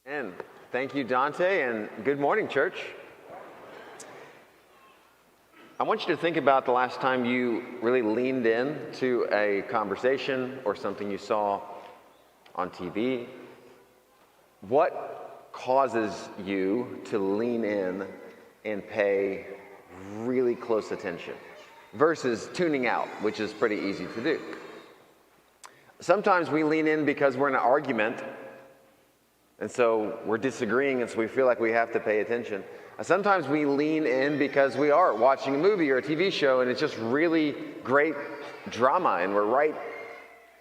And thank you, Dante, and good morning, church. I want you to think about the last time you really leaned in to a conversation or something you saw on TV. What causes you to lean in and pay really close attention versus tuning out, which is pretty easy to do? Sometimes we lean in because we're in an argument, and so we're disagreeing, and so we feel like we have to pay attention. Sometimes we lean in because we are watching a movie or a TV show, and it's just really great drama, and we're right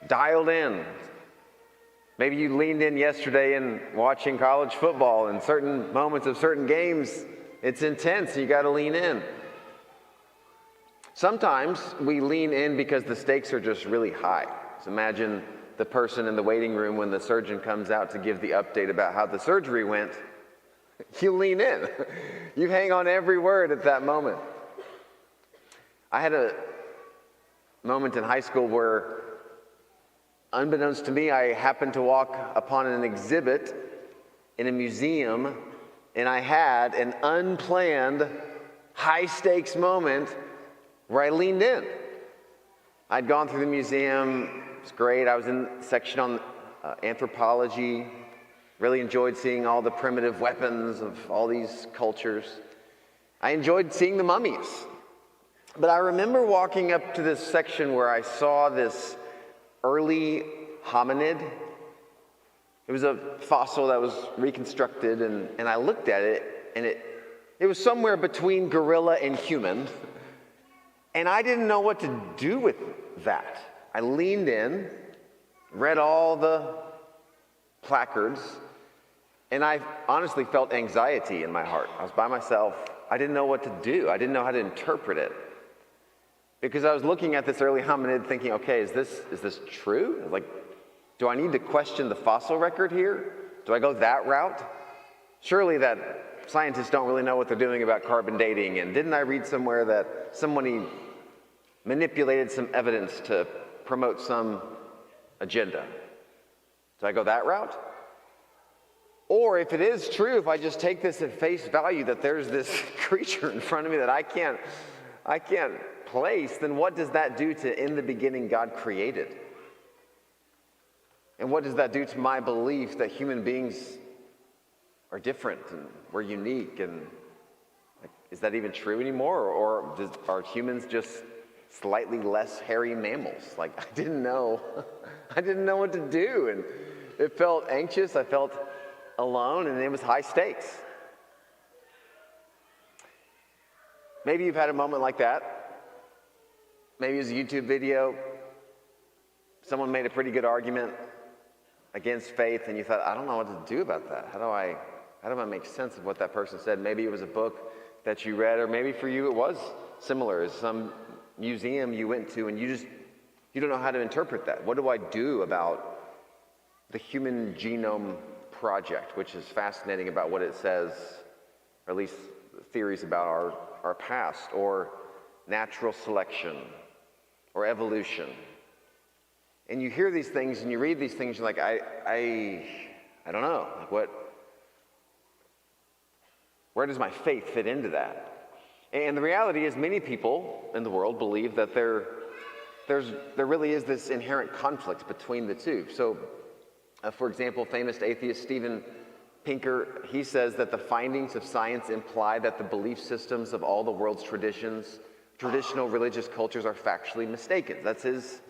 dialed in. Maybe you leaned in yesterday in watching college football, and certain moments of certain games, it's intense, you got to lean in. Sometimes we lean in because the stakes are just really high. So imagine the person in the waiting room when the surgeon comes out to give the update about how the surgery went. You lean in. You hang on every word at that moment. I had a moment in high school where, unbeknownst to me, I happened to walk upon an exhibit in a museum, and I had an unplanned, high-stakes moment where I leaned in. I'd gone through the museum. It was great. I was in the section on anthropology. Really enjoyed seeing all the primitive weapons of all these cultures. I enjoyed seeing the mummies. But I remember walking up to this section where I saw this early hominid. It was a fossil that was reconstructed, and I looked at it, and it was somewhere between gorilla and human. And I didn't know what to do with that. I leaned in, read all the placards, and I honestly felt anxiety in my heart. I was by myself. I didn't know what to do. I didn't know how to interpret it. Because I was looking at this early hominid thinking, okay, is this true? Like, do I need to question the fossil record here? Do I go that route? Surely that scientists don't really know what they're doing about carbon dating. And didn't I read somewhere that somebody manipulated some evidence to promote some agenda? Do I go that route? Or if it is true, if I just take this at face value that there's this creature in front of me that I can't place, then what does that do to in the beginning God created? And what does that do to my belief that human beings are different and we're unique? And is that even true anymore? Or are humans just slightly less hairy mammals? Like, I didn't know what to do, and it felt anxious. I felt alone, and it was high stakes. Maybe you've had a moment like that. Maybe it was a YouTube video. Someone made a pretty good argument against faith, and you thought, I don't know what to do about that. How do I make sense of what that person said? Maybe it was a book that you read, or maybe for you it was similar. As some museum you went to, and you don't know how to interpret that. What do I do about the Human Genome Project, which is fascinating about what it says, or at least theories about our past, or natural selection, or evolution. And you hear these things and you read these things, you're like, I don't know. Like, where does my faith fit into that? And the reality is, many people in the world believe that there really is this inherent conflict between the two. So, for example, famous atheist Steven Pinker, he says that the findings of science imply that the belief systems of all the world's traditional religious cultures are factually mistaken. That's his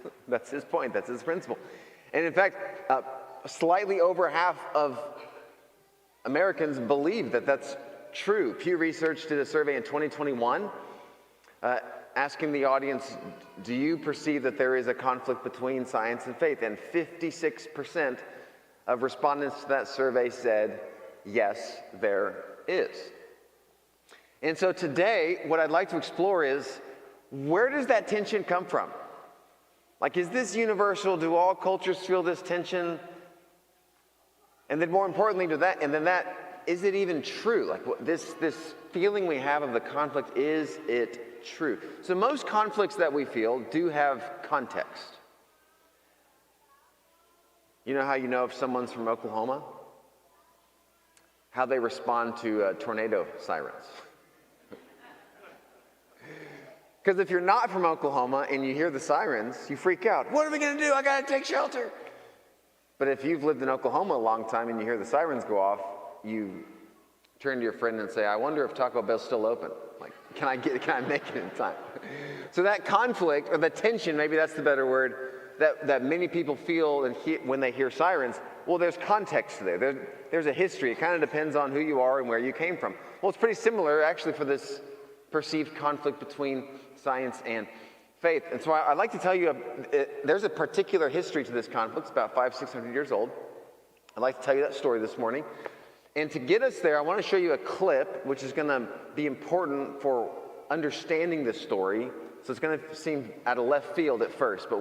point. That's his principle. And in fact, slightly over half of Americans believe that that's true. Pew Research did a survey in 2021 asking the audience, do you perceive that there is a conflict between science and faith? And 56% of respondents to that survey said, yes, there is. And so today, what I'd like to explore is, where does that tension come from? Like, is this universal? Do all cultures feel this tension? And then more importantly to that, is it even true? Like, this feeling we have of the conflict, is it true? So most conflicts that we feel do have context. You know how you know if someone's from Oklahoma? how they respond to tornado sirens. Because if you're not from Oklahoma and you hear the sirens, you freak out. What are we going to do? I got to take shelter. But if you've lived in Oklahoma a long time and you hear the sirens go off, you turn to your friend and say, I wonder if Taco Bell's still open. Like, can I make it in time? So that conflict, or the tension, maybe that's the better word, that many people feel when they hear sirens, well, there's context there. There's a history. It kind of depends on who you are and where you came from. Well, it's pretty similar, actually, for this perceived conflict between science and faith. And so I'd like to tell you, there's a particular history to this conflict. It's about 500-600 years old. I'd like to tell you that story this morning. And to get us there, I want to show you a clip, which is going to be important for understanding this story. So it's going to seem out of left field at first, but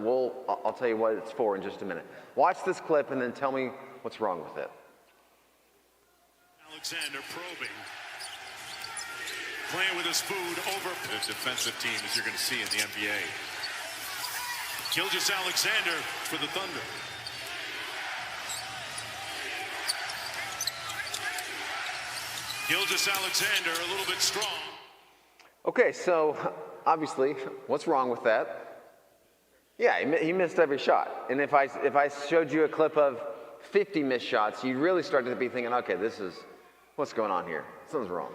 I'll tell you what it's for in just a minute. Watch this clip and then tell me what's wrong with it. Alexander probing. Playing with his food over the defensive team, as you're going to see in the NBA. Gilgeous Alexander for the Thunder. Gilgeous Alexander a little bit strong. Okay, so obviously, what's wrong with that? Yeah, he missed every shot. And if I showed you a clip of 50 missed shots, you'd really start to be thinking, okay, what's going on here? Something's wrong.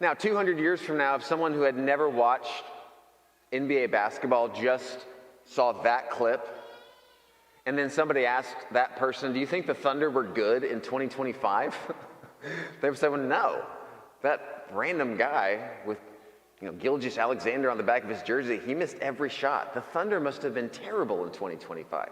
Now, 200 years from now, if someone who had never watched NBA basketball just saw that clip, and then somebody asked that person, do you think the Thunder were good in 2025? They would say, well, no. That random guy with Gilgeous Alexander on the back of his jersey, he missed every shot. The Thunder must have been terrible in 2025.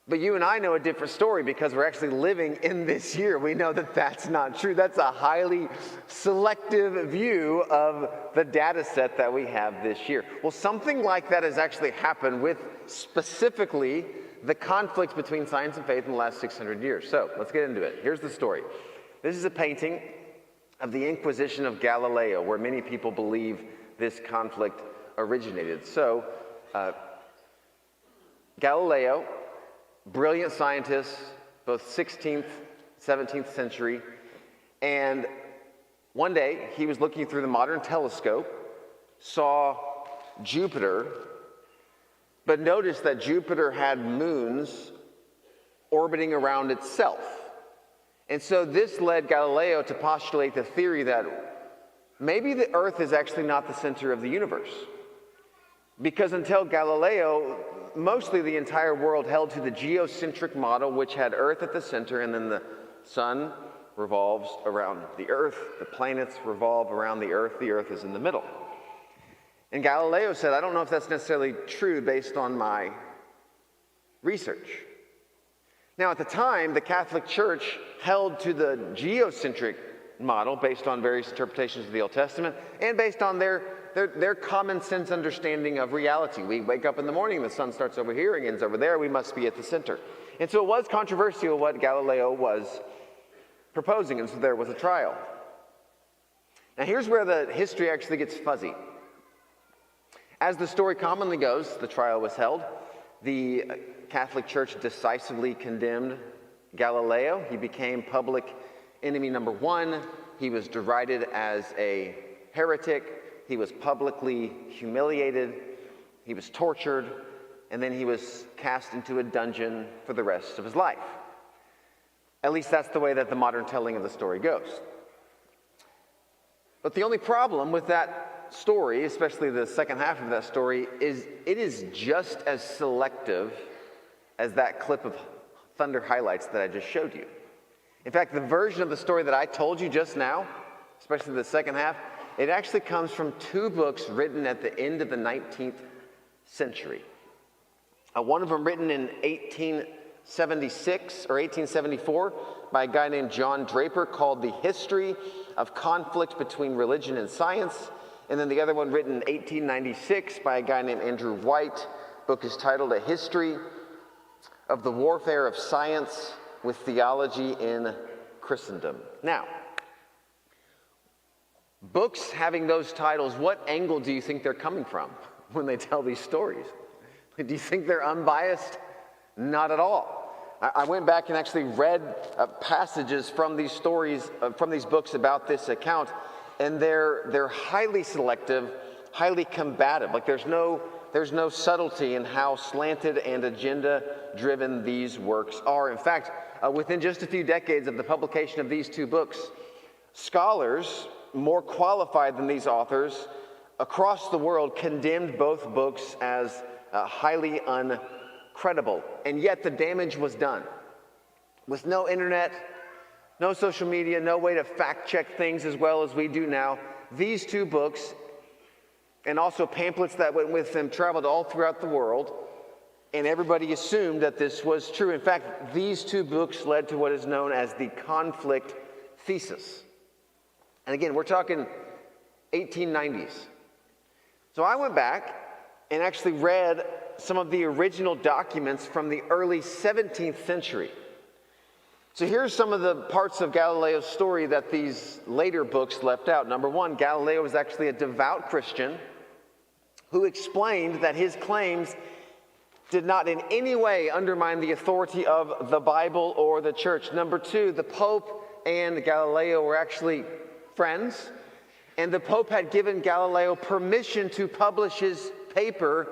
But you and I know a different story because we're actually living in this year. We know that that's not true. That's a highly selective view of the data set that we have this year. Well, something like that has actually happened with specifically the conflict between science and faith in the last 600 years. So let's get into it. Here's the story. This is a painting of the Inquisition of Galileo, where many people believe this conflict originated. So Galileo, brilliant scientist, both 16th, 17th century, and one day he was looking through the modern telescope, saw Jupiter, but noticed that Jupiter had moons orbiting around itself. And so this led Galileo to postulate the theory that maybe the Earth is actually not the center of the universe. Because until Galileo, mostly the entire world held to the geocentric model, which had Earth at the center, and then the sun revolves around the Earth, the planets revolve around the Earth is in the middle. And Galileo said, I don't know if that's necessarily true based on my research. Now, at the time, the Catholic Church held to the geocentric model based on various interpretations of the Old Testament and based on their common sense understanding of reality. We wake up in the morning, the sun starts over here and ends over there, we must be at the center. And so it was controversial what Galileo was proposing, and so there was a trial. Now here's where the history actually gets fuzzy. As the story commonly goes, the trial was held. The Catholic Church decisively condemned Galileo. He became public enemy number one. He was derided as a heretic. He was publicly humiliated. He was tortured. And then he was cast into a dungeon for the rest of his life. At least that's the way that the modern telling of the story goes. But the only problem with that story, especially the second half of that story, is it is just as selective as that clip of thunder highlights that I just showed you. In fact, the version of the story that I told you just now, especially the second half, it actually comes from two books written at the end of the 19th century. One of them written in 1876 or 1874 by a guy named John Draper called The History of Conflict Between Religion and Science. And then the other one written in 1896 by a guy named Andrew White. The book is titled A History of the Warfare of Science with Theology in Christendom. Now, books having those titles, what angle do you think they're coming from when they tell these stories? Do you think they're unbiased? Not at all. I went back and actually read passages from these stories, from these books about this account, and they're highly selective, highly combative. Like there's no subtlety in how slanted and agenda-driven these works are. In fact, within just a few decades of the publication of these two books, scholars more qualified than these authors across the world condemned both books as highly uncredible. And yet the damage was done. With no internet, no social media, no way to fact check things as well as we do now, these two books, and also pamphlets that went with them, traveled all throughout the world, and everybody assumed that this was true. In fact, these two books led to what is known as the conflict thesis. And again, we're talking 1890s. So I went back and actually read some of the original documents from the early 17th century. So here's some of the parts of Galileo's story that these later books left out. Number one, Galileo was actually a devout Christian who explained that his claims did not in any way undermine the authority of the Bible or the church. Number two, the Pope and Galileo were actually friends, and the Pope had given Galileo permission to publish his paper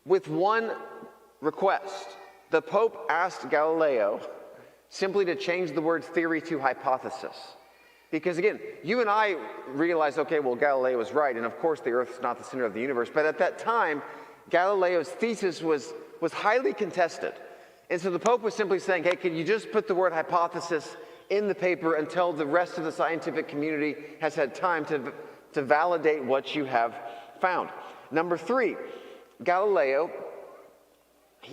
with one request. The Pope asked Galileo simply to change the word theory to hypothesis. Because again, you and I realize, okay, well, Galileo was right, and of course the Earth's not the center of the universe, but at that time, Galileo's thesis was highly contested. And so the Pope was simply saying, hey, can you just put the word hypothesis in the paper until the rest of the scientific community has had time to validate what you have found. Number three, Galileo,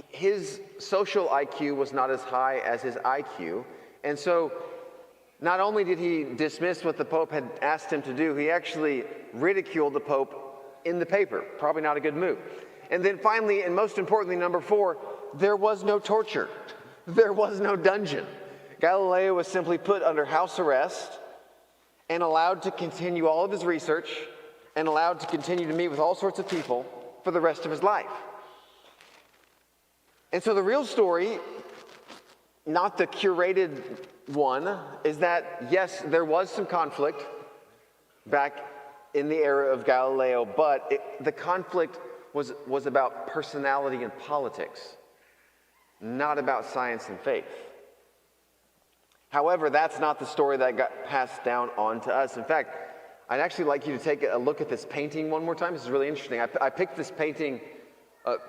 his social IQ was not as high as his IQ, and so not only did he dismiss what the Pope had asked him to do, he actually ridiculed the Pope in the paper. Probably not a good move. And then finally, and most importantly, number four, there was no torture. There was no dungeon. Galileo was simply put under house arrest and allowed to continue all of his research and allowed to continue to meet with all sorts of people for the rest of his life. And so the real story, not the curated one, is that yes, there was some conflict back in the era of Galileo, but the conflict was about personality and politics, not about science and faith. However, that's not the story that got passed down on to us. In fact, I'd actually like you to take a look at this painting one more time. This is really interesting. I picked this painting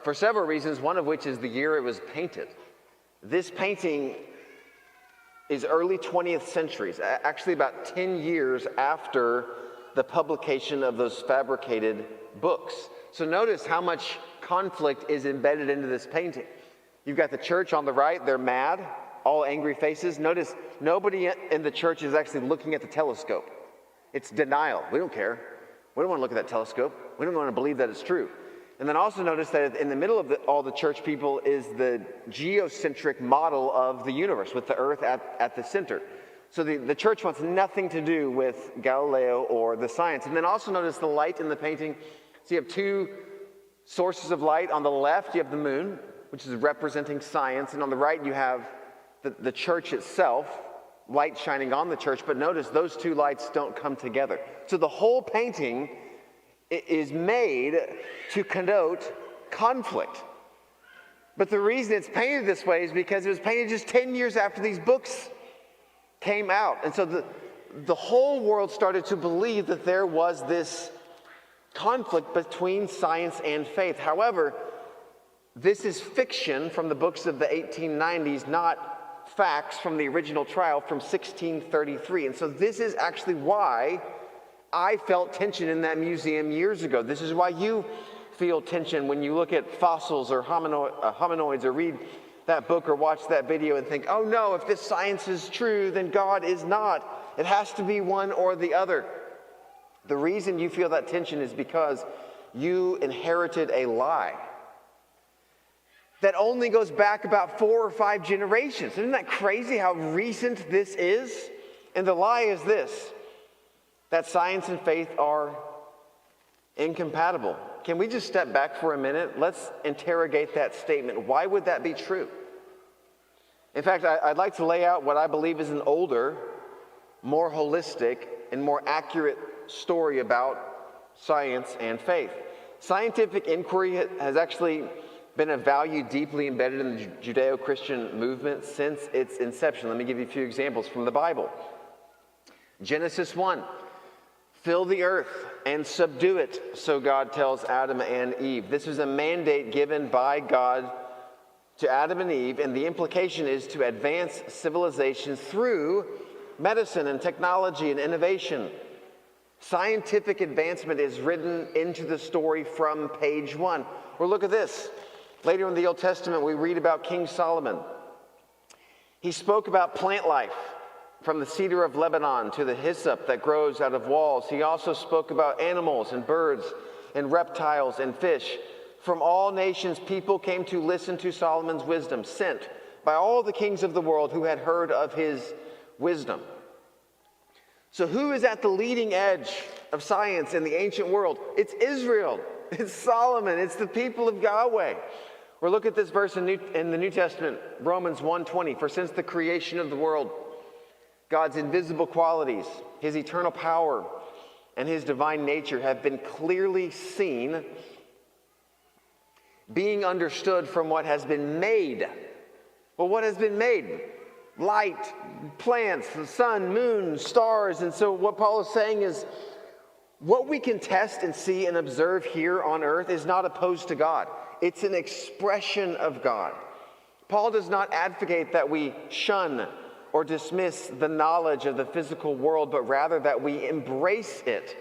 for several reasons, one of which is the year it was painted. This painting is early 20th century, actually about 10 years after the publication of those fabricated books. So notice how much conflict is embedded into this painting. You've got the church on the right, they're mad, all angry faces. Notice nobody in the church is actually looking at the telescope. It's denial. We don't care. We don't want to look at that telescope. We don't want to believe that it's true. And then also notice that in the middle of all the church people is the geocentric model of the universe with the earth at the center. So the church wants nothing to do with Galileo or the science. And then also notice the light in the painting. So you have two sources of light. On the left, you have the moon, which is representing science. And on the right, you have the church itself, light shining on the church. But notice those two lights don't come together. So the whole painting is made to connote conflict. But the reason it's painted this way is because it was painted just 10 years after these books came out. And so the whole world started to believe that there was this conflict between science and faith. However, this is fiction from the books of the 1890s, not facts from the original trial from 1633. And so this is actually why I felt tension in that museum years ago. This is why you feel tension when you look at fossils or hominoids or read that book or watch that video and think, oh no, if this science is true, then God is not. It has to be one or the other. The reason you feel that tension is because you inherited a lie that only goes back about 4 or 5 generations. Isn't that crazy how recent this is? And the lie is this: that science and faith are incompatible. Can we just step back for a minute? Let's interrogate that statement. Why would that be true? In fact, I'd like to lay out what I believe is an older, more holistic, and more accurate story about science and faith. Scientific inquiry has actually been a value deeply embedded in the Judeo-Christian movement since its inception. Let me give you a few examples from the Bible. Genesis 1, fill the earth and subdue it, so God tells Adam and Eve. This was a mandate given by God to Adam and Eve, and the implication is to advance civilization through medicine and technology and innovation. Scientific advancement is written into the story from page 1. Or look at this. Later in the Old Testament, we read about King Solomon. He spoke about plant life, from the cedar of Lebanon to the hyssop that grows out of walls. He also spoke about animals and birds and reptiles and fish. From all nations, people came to listen to Solomon's wisdom, sent by all the kings of the world who had heard of his wisdom. So who is at the leading edge of science in the ancient world? It's Israel. It's Solomon. It's the people of Yahweh. Or look at this verse in the New Testament, Romans 1:20. For since the creation of the world, God's invisible qualities, his eternal power, and his divine nature have been clearly seen, being understood from what has been made. Well, what has been made? Light, plants, the sun, moon, stars. And so what Paul is saying is, what we can test and see and observe here on earth is not opposed to God. It's an expression of God. Paul does not advocate that we shun or dismiss the knowledge of the physical world, but rather that we embrace it,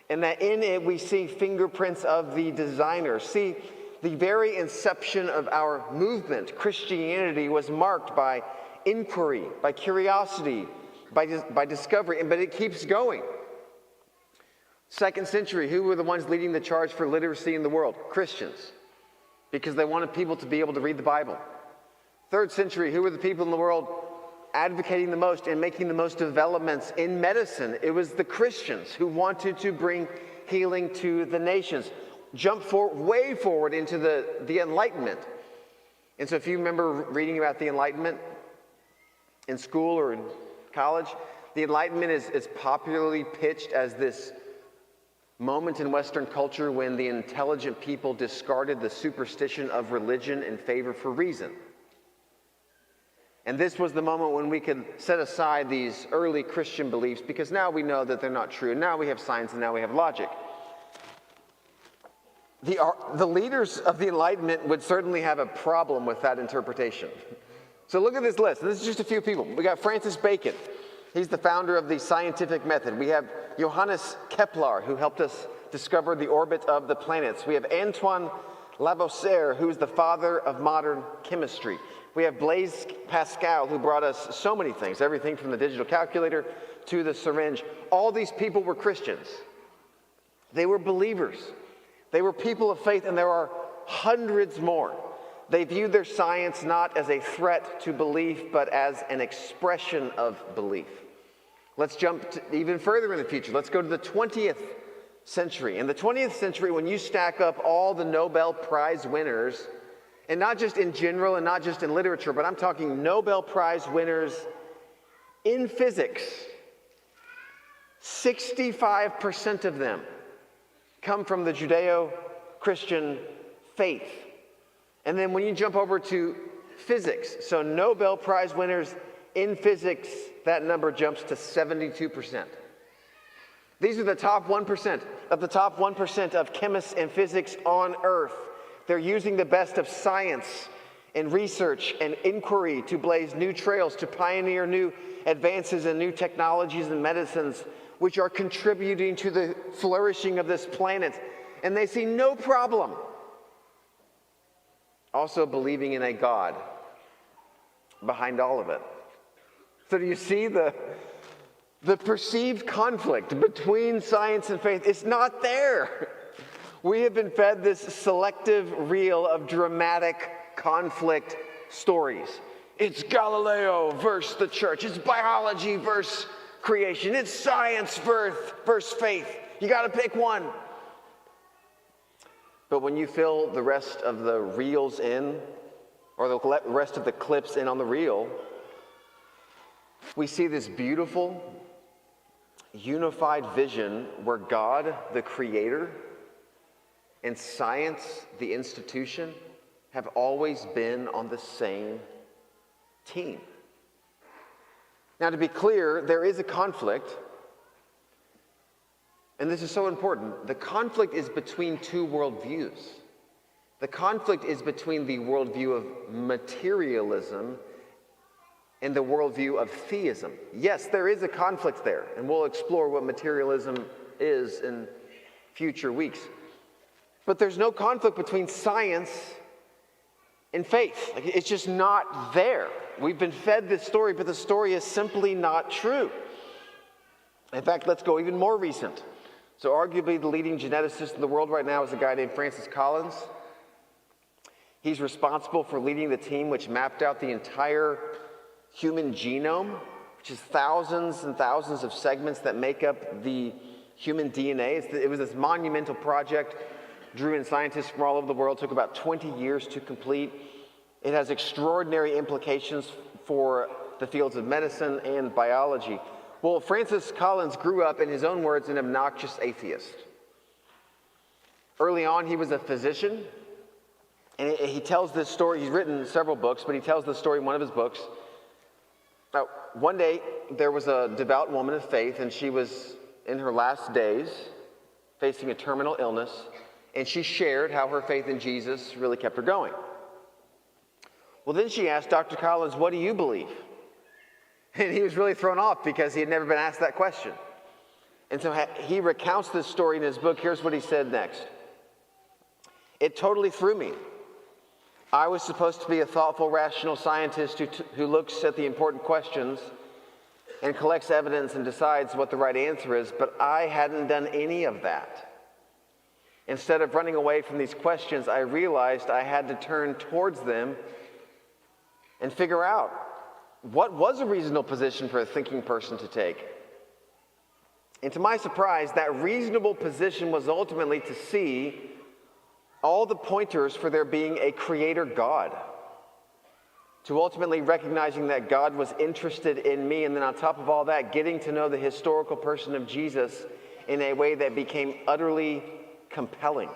and that in it we see fingerprints of the designer. See, the very inception of our movement, Christianity, was marked by inquiry, by curiosity, by discovery, but it keeps going. 2nd century, who were the ones leading the charge for literacy in the world? Christians, because they wanted people to be able to read the Bible. 3rd century, who were the people in the world advocating the most and making the most developments in medicine? It was the Christians who wanted to bring healing to the nations. Jump way forward into the Enlightenment. And so if you remember reading about the Enlightenment in school or in college, the Enlightenment is popularly pitched as this moment in Western culture when the intelligent people discarded the superstition of religion in favor for reason. And this was the moment when we could set aside these early Christian beliefs, because now we know that they're not true. Now we have science and now we have logic. The leaders of the Enlightenment would certainly have a problem with that interpretation. So look at this list. This is just a few people. We got Francis Bacon. He's the founder of the scientific method. We have Johannes Kepler, who helped us discover the orbit of the planets. We have Antoine Lavoisier, who's the father of modern chemistry. We have Blaise Pascal, who brought us so many things, everything from the digital calculator to the syringe. All these people were Christians. They were believers. They were people of faith, and there are hundreds more. They viewed their science not as a threat to belief, but as an expression of belief. Let's jump even further in the future. Let's go to the 20th century. In the 20th century, when you stack up all the Nobel Prize winners, and not just in general and not just in literature, but I'm talking Nobel Prize winners in physics, 65% of them come from the Judeo-Christian faith. And then when you jump over to physics, so Nobel Prize winners in physics, that number jumps to 72%. These are the top 1% of the top 1% of chemists and physics on Earth. They're using the best of science and research and inquiry to blaze new trails, to pioneer new advances in new technologies and medicines, which are contributing to the flourishing of this planet. And they see no problem also believing in a God behind all of it. So do you see the perceived conflict between science and faith? It's not there. We have been fed this selective reel of dramatic conflict stories. It's Galileo versus the church. It's biology versus creation. It's science versus faith. You got to pick one. But when you fill the rest of the reels in, or the rest of the clips in on the reel, we see this beautiful, unified vision where God, the creator, and science, the institution, have always been on the same team. Now, to be clear, there is a conflict, and this is so important. The conflict is between two worldviews. The conflict is between the worldview of materialism and the worldview of theism. Yes, there is a conflict there, and we'll explore what materialism is in future weeks. But there's no conflict between science and faith. Like, it's just not there. We've been fed this story, but the story is simply not true. In fact, let's go even more recent. So arguably the leading geneticist in the world right now is a guy named Francis Collins. He's responsible for leading the team which mapped out the entire human genome, which is thousands and thousands of segments that make up the human DNA. It was this monumental project. Drew in scientists from all over the world. Took about 20 years to complete. It has extraordinary implications for the fields of medicine and biology. Well, Francis Collins grew up, in his own words, an obnoxious atheist. Early on, he was a physician, and he tells this story. He's written several books, but he tells this story in one of his books. Now, one day, there was a devout woman of faith, and she was in her last days, facing a terminal illness, and she shared how her faith in Jesus really kept her going. Well, then she asked Dr. Collins, "What do you believe?" And he was really thrown off because he had never been asked that question. And so he recounts this story in his book. Here's what he said next. "It totally threw me. I was supposed to be a thoughtful, rational scientist who looks at the important questions and collects evidence and decides what the right answer is, but I hadn't done any of that. Instead of running away from these questions, I realized I had to turn towards them and figure out what was a reasonable position for a thinking person to take. And to my surprise, that reasonable position was ultimately to see all the pointers for there being a creator God, to ultimately recognizing that God was interested in me, and then on top of all that, getting to know the historical person of Jesus in a way that became utterly compelling."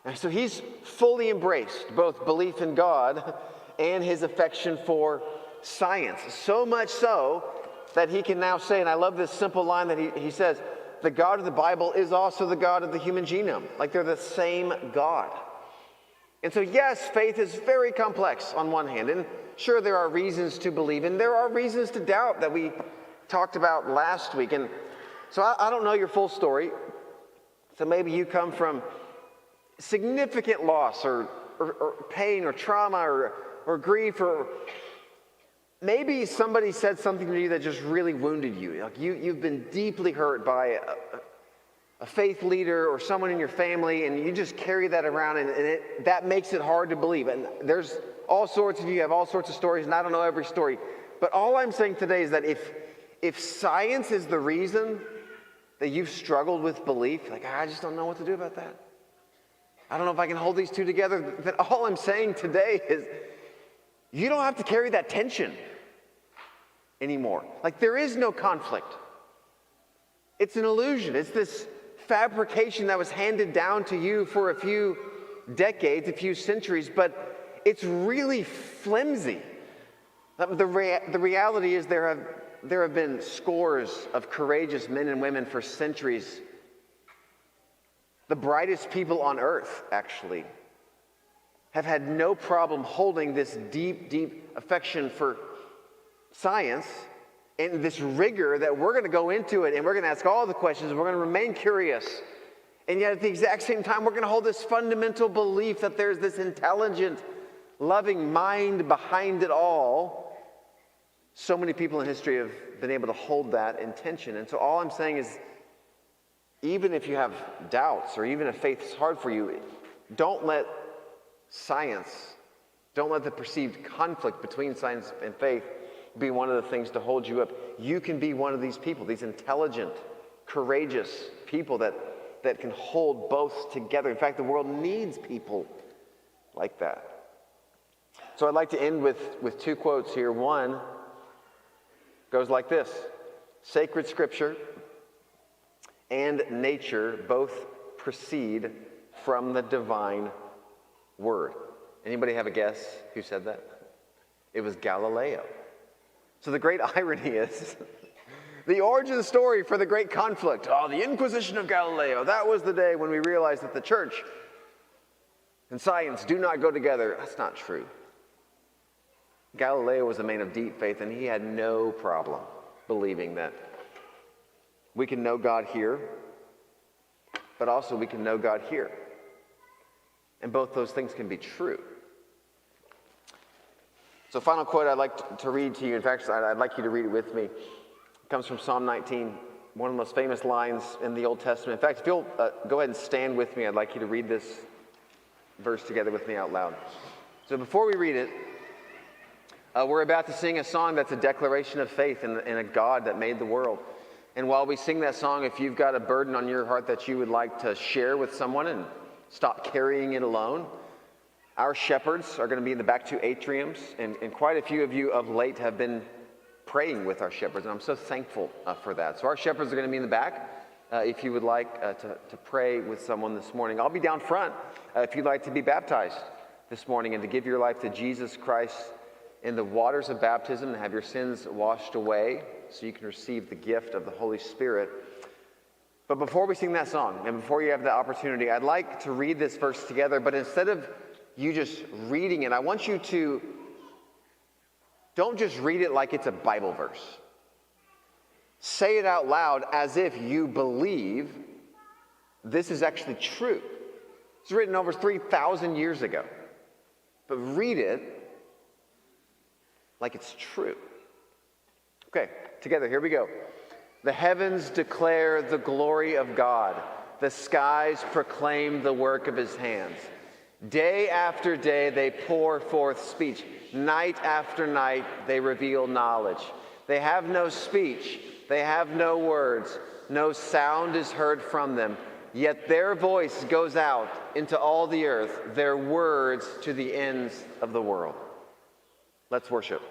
And so he's fully embraced both belief in God and his affection for science. So much so that he can now say, and I love this simple line that he says, the God of the Bible is also the God of the human genome. Like they're the same God. And so yes, faith is very complex on one hand. And sure, there are reasons to believe, and there are reasons to doubt that we talked about last week. And so I don't know your full story. So maybe you come from significant loss or pain or trauma or grief, or maybe somebody said something to you that just really wounded you. Like you've been deeply hurt by a faith leader or someone in your family, and you just carry that around, and that makes it hard to believe. And there's all sorts of you have all sorts of stories, and I don't know every story. But all I'm saying today is that if science is the reason that you've struggled with belief, like I just don't know what to do about that, I don't know if I can hold these two together, then all I'm saying today is you don't have to carry that tension anymore. Like there is no conflict. It's an illusion. It's this fabrication that was handed down to you for a few decades, a few centuries, but it's really flimsy. The reality is there have been scores of courageous men and women for centuries. The brightest people on earth, actually, have had no problem holding this deep, deep affection for science and this rigor that we're going to go into it and we're going to ask all the questions and we're going to remain curious. And yet at the exact same time, we're going to hold this fundamental belief that there's this intelligent, loving mind behind it all. So many people in history have been able to hold that in tension. And so all I'm saying is, even if you have doubts or even if faith is hard for you, don't let science, don't let the perceived conflict between science and faith be one of the things to hold you up. You can be one of these people, these intelligent, courageous people that can hold both together. In fact, the world needs people like that. So I'd like to end with two quotes here. One goes like this: sacred scripture and nature both proceed from the divine word. Anybody have a guess who said that? It was Galileo. So the great irony is, the origin story for the great conflict, the Inquisition of Galileo, that was the day when we realized that the church and science do not go together. That's not true. Galileo was a man of deep faith, and he had no problem believing that we can know God here, but also we can know God here. And both those things can be true. So final quote I'd like to read to you. In fact, I'd like you to read it with me. It comes from Psalm 19, one of the most famous lines in the Old Testament. In fact, if you'll go ahead and stand with me, I'd like you to read this verse together with me out loud. So before we read it, we're about to sing a song that's a declaration of faith in a God that made the world. And while we sing that song, if you've got a burden on your heart that you would like to share with someone and stop carrying it alone, our shepherds are going to be in the back two atriums, and quite a few of you of late have been praying with our shepherds, and I'm so thankful for that. So our shepherds are going to be in the back if you would like to pray with someone this morning. I'll be down front if you'd like to be baptized this morning and to give your life to Jesus Christ in the waters of baptism and have your sins washed away so you can receive the gift of the Holy Spirit. But before we sing that song and before you have the opportunity, I'd like to read this verse together, but instead of you just reading it, I want you to don't just read it like it's a Bible verse. Say it out loud as if you believe this is actually true. It's written over 3,000 years ago. But read it like it's true. Okay, together, here we go. The heavens declare the glory of God. The skies proclaim the work of his hands. Day after day they pour forth speech. Night after night they reveal knowledge. They have no speech. They have no words. No sound is heard from them. Yet their voice goes out into all the earth, their words to the ends of the world. Let's worship.